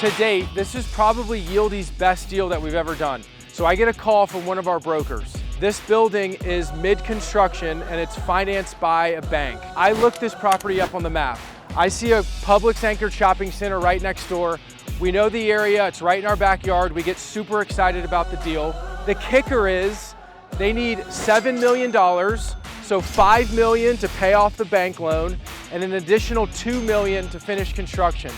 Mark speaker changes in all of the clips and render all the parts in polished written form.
Speaker 1: To date, this is probably Yieldi's best deal that we've ever done. So I get a call from one of our brokers. This building is mid-construction and it's financed by a bank. I looked this property up on the map. I see a Publix anchored shopping center right next door. We know the area, it's right in our backyard. We get super excited about the deal. The kicker is they need $7 million, so $5 million to pay off the bank loan and an additional $2 million to finish construction.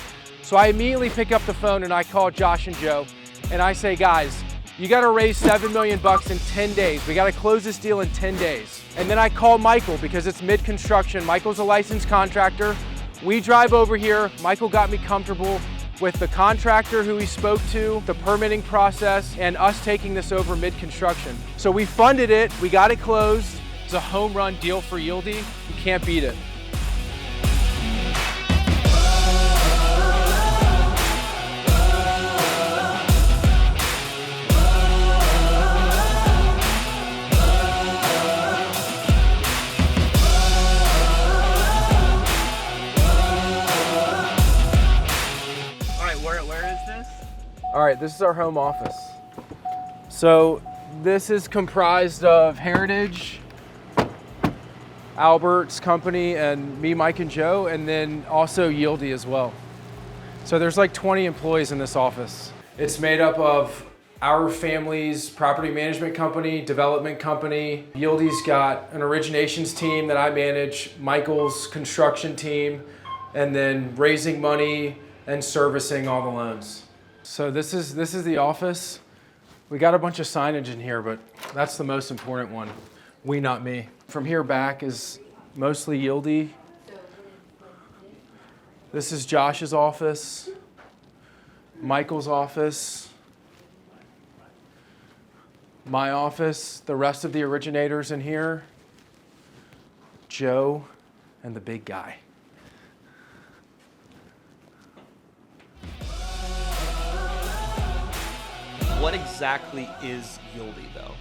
Speaker 1: So I immediately pick up the phone and I call Josh and Joe and I say, guys, you gotta raise $7 million in 10 days. We gotta close this deal in 10 days. And then I call Michael because it's mid-construction. Michael's a licensed contractor. We drive over here. Michael got me comfortable with the contractor who he spoke to, the permitting process, and us taking this over mid-construction. So we funded it, we got it closed. It's a home run deal for Yieldi. You can't beat it. All right, this is our home office. So this is comprised of Heritage, Albert's company, and me, Mike, and Joe, and then also Yieldi as well. So there's like 20 employees in this office. It's made up of our family's property management company, development company. Yieldi's got an originations team that I manage, Michael's construction team, and then raising money and servicing all the loans. So this is the office. We got a bunch of signage in here, but that's the most important one. We, not me. From here back is mostly Yieldi. This is Josh's office, Michael's office, my office, the rest of the originators in here, Joe, and the big guy.
Speaker 2: What exactly is Yieldi, though?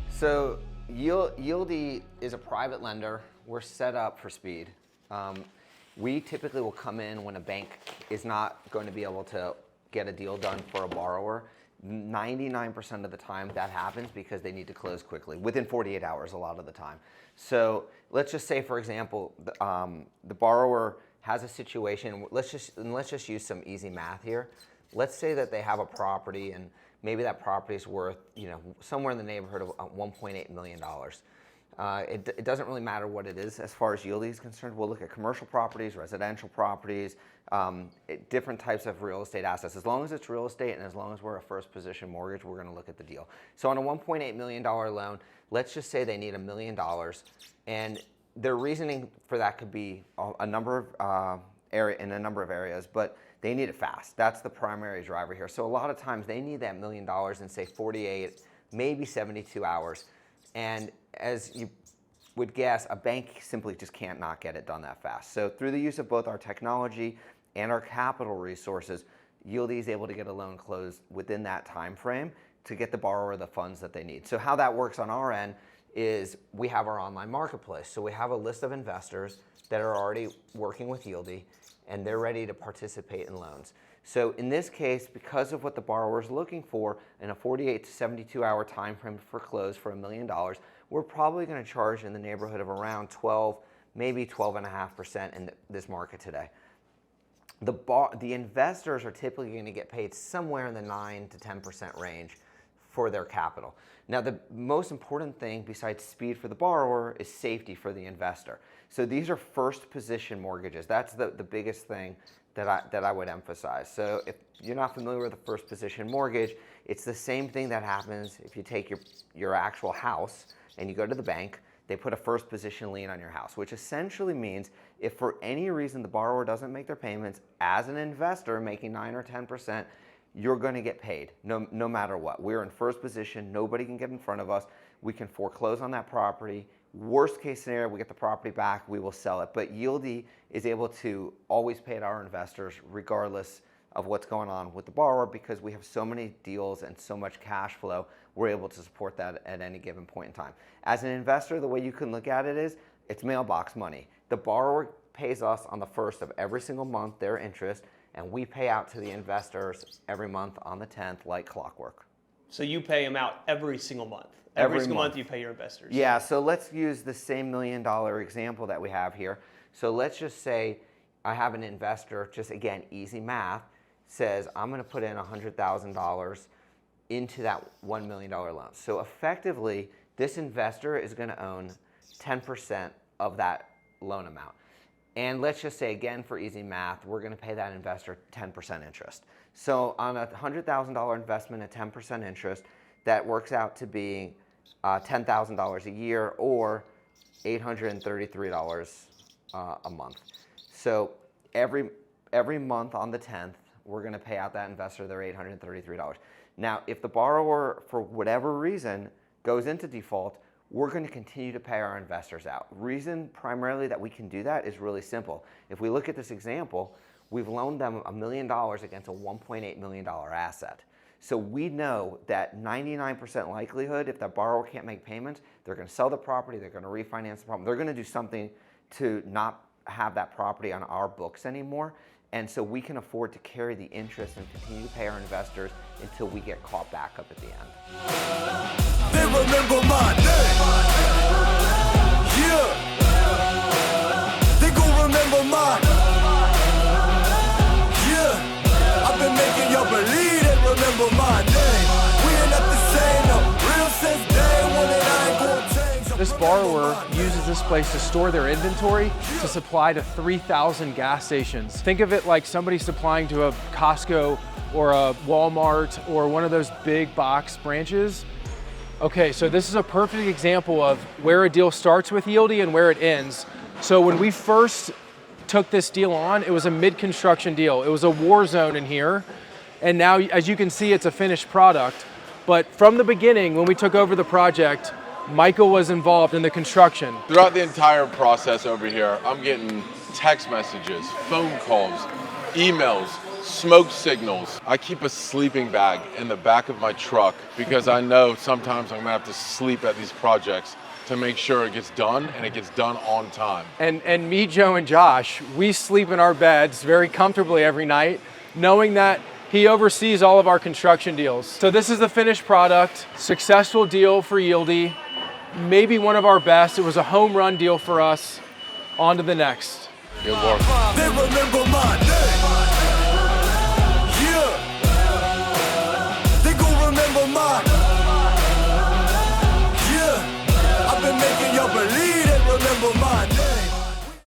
Speaker 3: So Yieldi is a private lender. We're set up for speed. We typically will come in when a bank is not going to be able to get a deal done for a borrower. 99% of the time that happens because they need to close quickly, within 48 hours a lot of the time. So let's just say, for example, the borrower has a situation. Let's just use some easy math here. Let's say that they have a property and maybe that property is worth, somewhere in the neighborhood of $1.8 million. It doesn't really matter what it is as far as Yieldi is concerned. We'll look at commercial properties, residential properties, different types of real estate assets. As long as it's real estate and as long as we're a first position mortgage, we're going to look at the deal. So on a $1.8 million loan, let's just say they need $1 million. And their reasoning for that could be in a number of areas, but they need it fast. That's the primary driver here. So a lot of times they need that $1 million in say 48, maybe 72 hours. And as you would guess, a bank simply just can't not get it done that fast. So through the use of both our technology and our capital resources, Yieldi is able to get a loan closed within that time frame to get the borrower the funds that they need. So how that works on our end is we have our online marketplace. So we have a list of investors that are already working with Yieldi, and they're ready to participate in loans. So in this case, because of what the borrower is looking for in a 48 to 72 hour time frame for close for $1 million, we're probably going to charge in the neighborhood of around 12, maybe 12.5% in this market today. The investors are typically going to get paid somewhere in the 9 to 10% range for their capital. Now, the most important thing besides speed for the borrower is safety for the investor. So these are first position mortgages. That's the biggest thing that I would emphasize. So if you're not familiar with a first position mortgage, it's the same thing that happens if you take your actual house and you go to the bank, they put a first position lien on your house, which essentially means if for any reason the borrower doesn't make their payments, as an investor making 9 or 10%, you're going to get paid no matter what. We're in first position. Nobody can get in front of us. We can foreclose on that property. Worst case scenario, we get the property back, we will sell it. But Yieldi is able to always pay our investors regardless of what's going on with the borrower because we have so many deals and so much cash flow, we're able to support that at any given point in time. As an investor, the way you can look at it is it's mailbox money. The borrower pays us on the first of every single month their interest, and we pay out to the investors every month on the 10th like clockwork.
Speaker 2: So you pay them out every single month. Every single month you pay your investors.
Speaker 3: Yeah, so let's use the same $1 million example that we have here. So let's just say I have an investor, just again, easy math, says I'm going to put in $100,000 into that $1 million loan. So effectively, this investor is going to own 10% of that loan amount. And let's just say, again, for easy math, we're going to pay that investor 10% interest. So on a $100,000 investment at 10% interest, that works out to be $10,000 a year or $833 a month. So every month on the 10th, we're going to pay out that investor their $833. Now, if the borrower, for whatever reason, goes into default, we're going to continue to pay our investors out. Reason primarily that we can do that is really simple. If we look at this example, we've loaned them $1 million against a $1.8 million asset. So we know that 99% likelihood, if the borrower can't make payments, they're going to sell the property, they're going to refinance the property, they're going to do something to not have that property on our books anymore. And so we can afford to carry the interest and continue to pay our investors until we get caught back up at the end.
Speaker 4: They remember my name. Yeah. They gon' remember my. Yeah. I've been making y'all believe they remember my name. We ain't not the same, no. Real since day one and I ain't gon' change.
Speaker 1: This borrower uses this place to store their inventory to supply to 3,000 gas stations. Think of it like somebody supplying to a Costco or a Walmart or one of those big box branches. Okay, so this is a perfect example of where a deal starts with Yieldi and where it ends. So when we first took this deal on, it was a mid-construction deal. It was a war zone in here. And now, as you can see, it's a finished product. But from the beginning, when we took over the project, Michael was involved in the construction.
Speaker 5: Throughout the entire process over here, I'm getting text messages, phone calls, emails, smoke signals. I keep a sleeping bag in the back of my truck because I know sometimes I'm gonna have to sleep at these projects to make sure it gets done and it gets done on time.
Speaker 1: And me, Joe, and Josh, we sleep in our beds very comfortably every night, knowing that he oversees all of our construction deals. So this is the finished product, successful deal for Yieldi. Maybe one of our best. It was a home run deal for us. On to the next.
Speaker 5: Good work.
Speaker 4: They remember my